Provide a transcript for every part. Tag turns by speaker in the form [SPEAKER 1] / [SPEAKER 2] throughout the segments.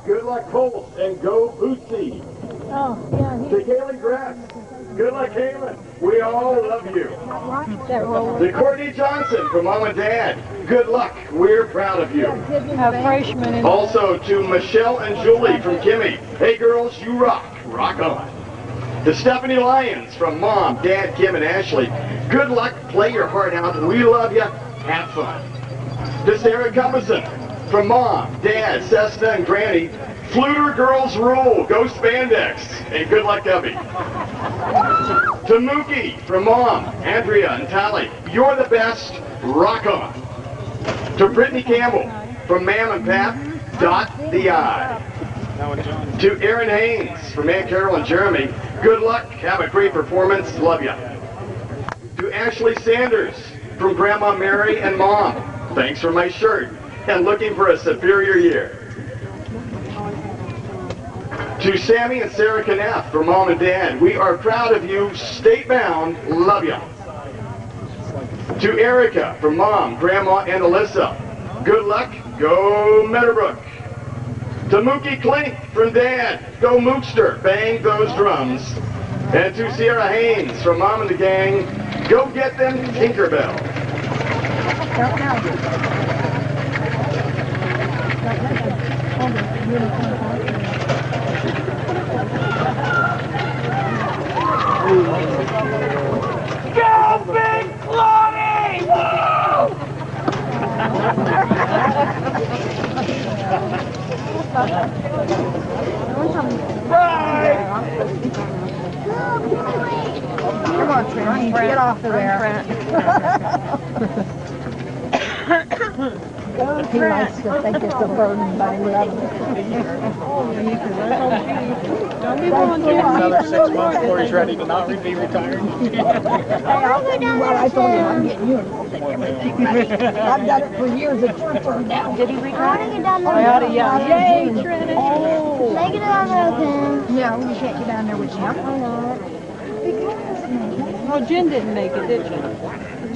[SPEAKER 1] Good luck, Colts, and go Bootsy.
[SPEAKER 2] Oh, yeah.
[SPEAKER 1] To Kaylee Grass, good luck, Kaylin. We all love you. To Courtney Johnson from Mom and Dad, good luck. We're proud of you.
[SPEAKER 2] Freshman.
[SPEAKER 1] Also to Michelle and Julie from Kimmy, hey girls, you rock. Rock on. To Stephanie Lyons from Mom, Dad, Kim, and Ashley, good luck. Play your heart out. We love you. Have fun. To Sarah Cummison from Mom, Dad, Cessna, and Granny, Fluter Girls Rule, go Spandex, and good luck, Debbie. To Mookie from Mom, Andrea, and Tally, you're the best, rock on. To Brittany Campbell from Mam and Pap, dot the I. To Aaron Haynes from Aunt Carol and Jeremy, good luck, have a great performance, love ya. To Ashley Sanders from Grandma Mary and Mom, thanks for my shirt, and looking for a superior year. To Sammy and Sarah Knapp from Mom and Dad, we are proud of you, state bound, love ya. To Erica from Mom, Grandma, and Alyssa, good luck, go Meadowbrook. To Mookie Klink from Dad, go Mookster, bang those drums. And to Sierra Haynes from Mom and the gang, go get them Tinkerbell.
[SPEAKER 3] Go Big Claudia! Woo! Right!
[SPEAKER 2] Come on, Trent. Get off of there. He likes to think it's a burden, but I love it.
[SPEAKER 4] Another 6 months before he's ready to not be retired.
[SPEAKER 2] Well, I told him I'm getting you involved in everything. I've done it for years. It's turned down. Did he retire?
[SPEAKER 5] I want to get down there.
[SPEAKER 2] Yay, Trinity. Oh.
[SPEAKER 5] Can I get down there with him?
[SPEAKER 2] No, you can't get down there with him.
[SPEAKER 5] Why not?
[SPEAKER 2] Well, Jen didn't make it, did she?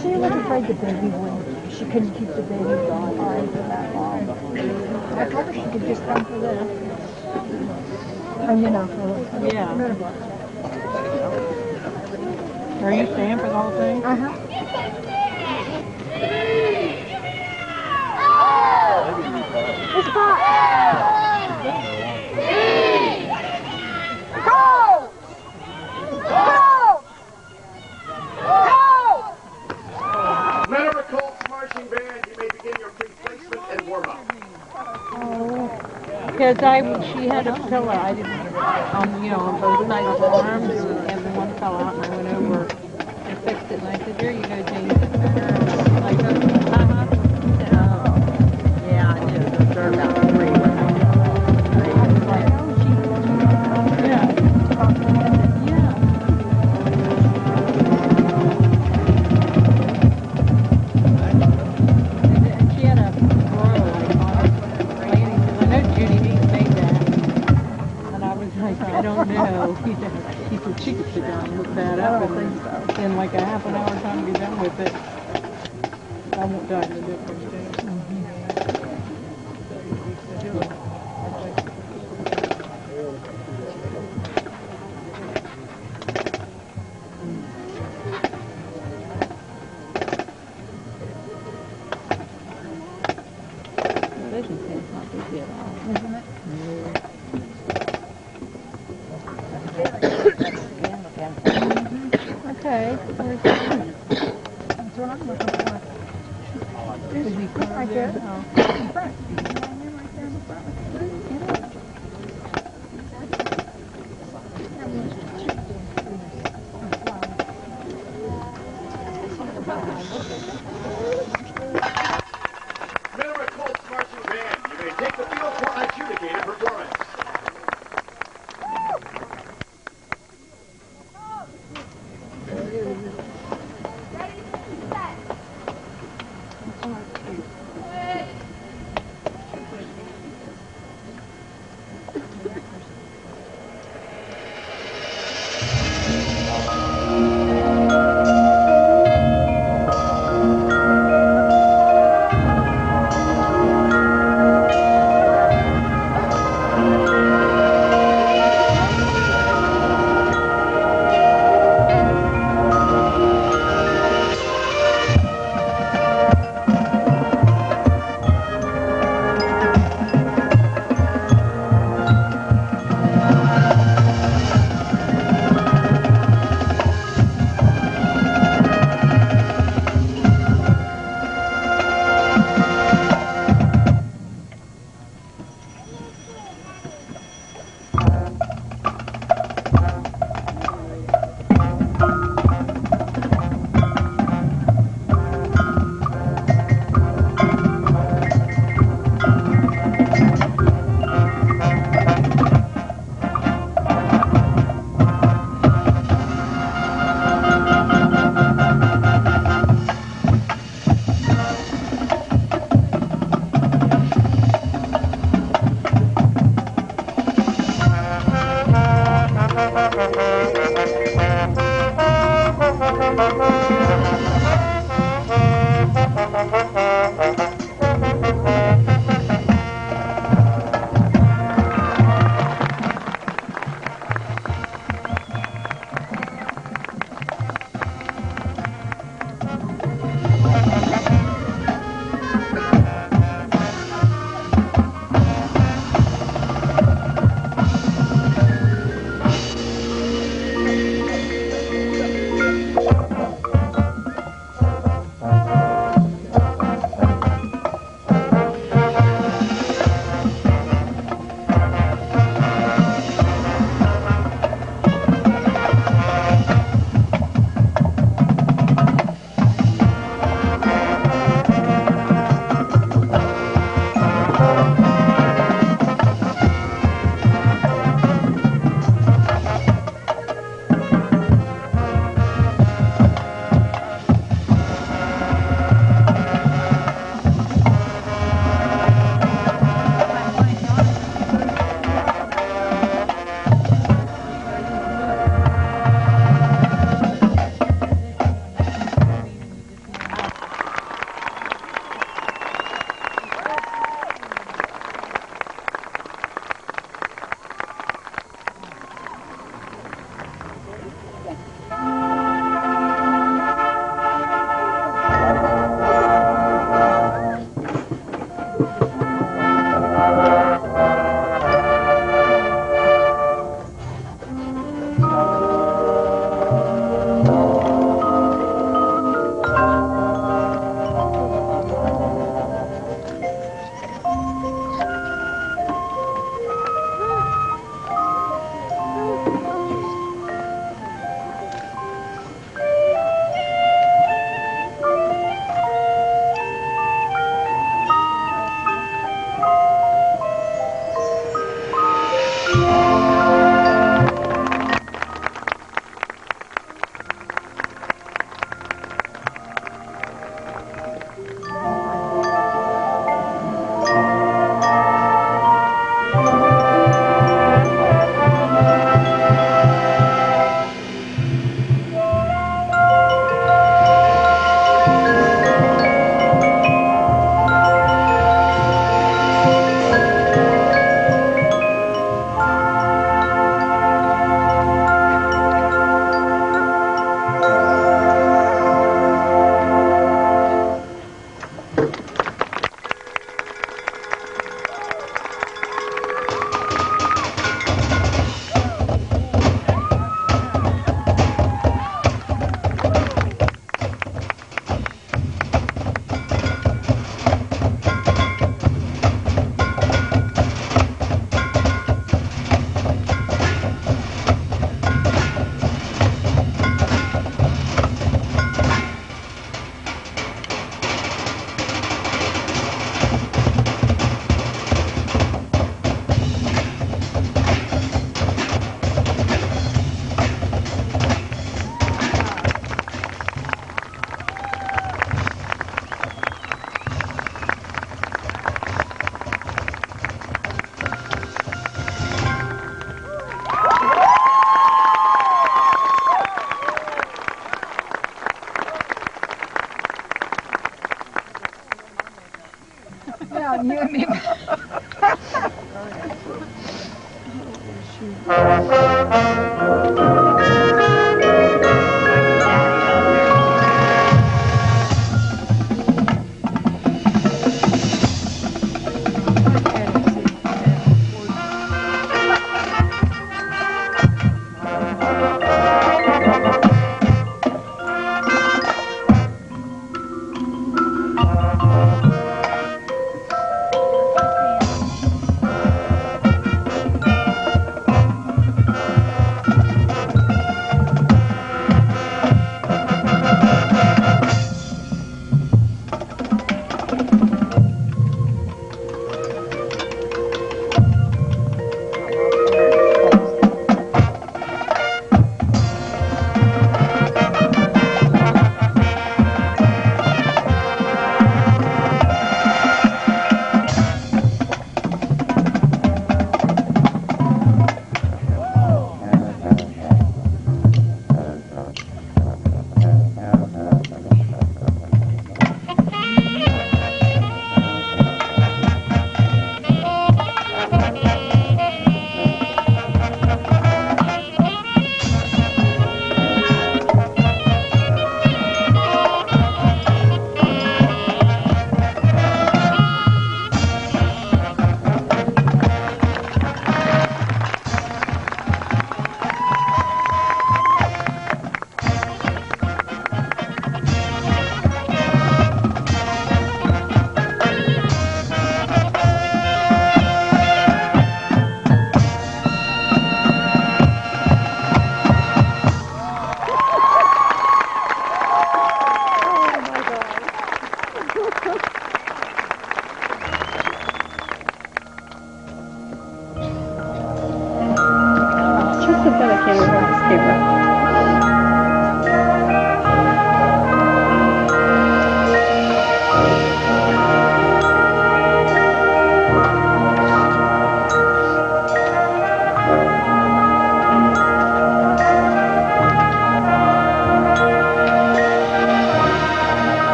[SPEAKER 2] She was afraid the baby would. She couldn't keep the baby on for that long. I told her she could just come for this. And you know,
[SPEAKER 6] Yeah. Are you staying for the whole thing?
[SPEAKER 2] Uh-huh. It's hot. Go! Go!
[SPEAKER 1] Meadowbrook Colts Marching Band, you may begin your pre-placement and warm-up.
[SPEAKER 6] Because she had a pillow, I didn't, on both sides of arms, and the one fell out, and I went over and fixed it, and I said, there you go, James. Like, yeah, I did. They're about 3. I don't know. He said she could sit down and look that up, and in like a half an hour time to be done with it. I won't die in the difference, too. Vision can's not big at all, isn't it? Okay. Where's that?
[SPEAKER 2] That's what I'm looking for.
[SPEAKER 6] Is he
[SPEAKER 2] Right there.
[SPEAKER 6] Oh.
[SPEAKER 2] In front. Right there in the front.
[SPEAKER 1] Meadowbrook Colts Marching Band, you may take the field for adjudicated performance.
[SPEAKER 6] Just a bit I can't hold this camera.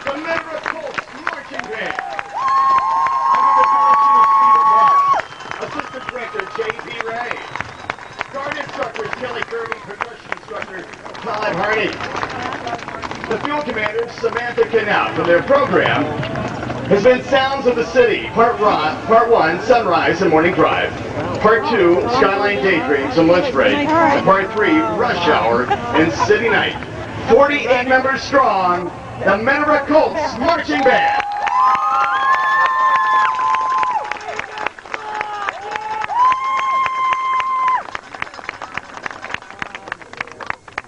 [SPEAKER 1] The Mineral Colts Marching Band. Under the direction of Stephen Barr. Assistant Director J.B. Ray. Guard instructors Kelly Kirby. Percussion instructor Todd Harney. The field commanders Samantha Canal for their program has been Sounds of the City, Part 1, Sunrise and Morning Drive. Part 2, Skyline Daydreams and Lunch Break. And Part 3, Rush Hour and City Night. 48 members strong, the Mineral Colts Marching Band.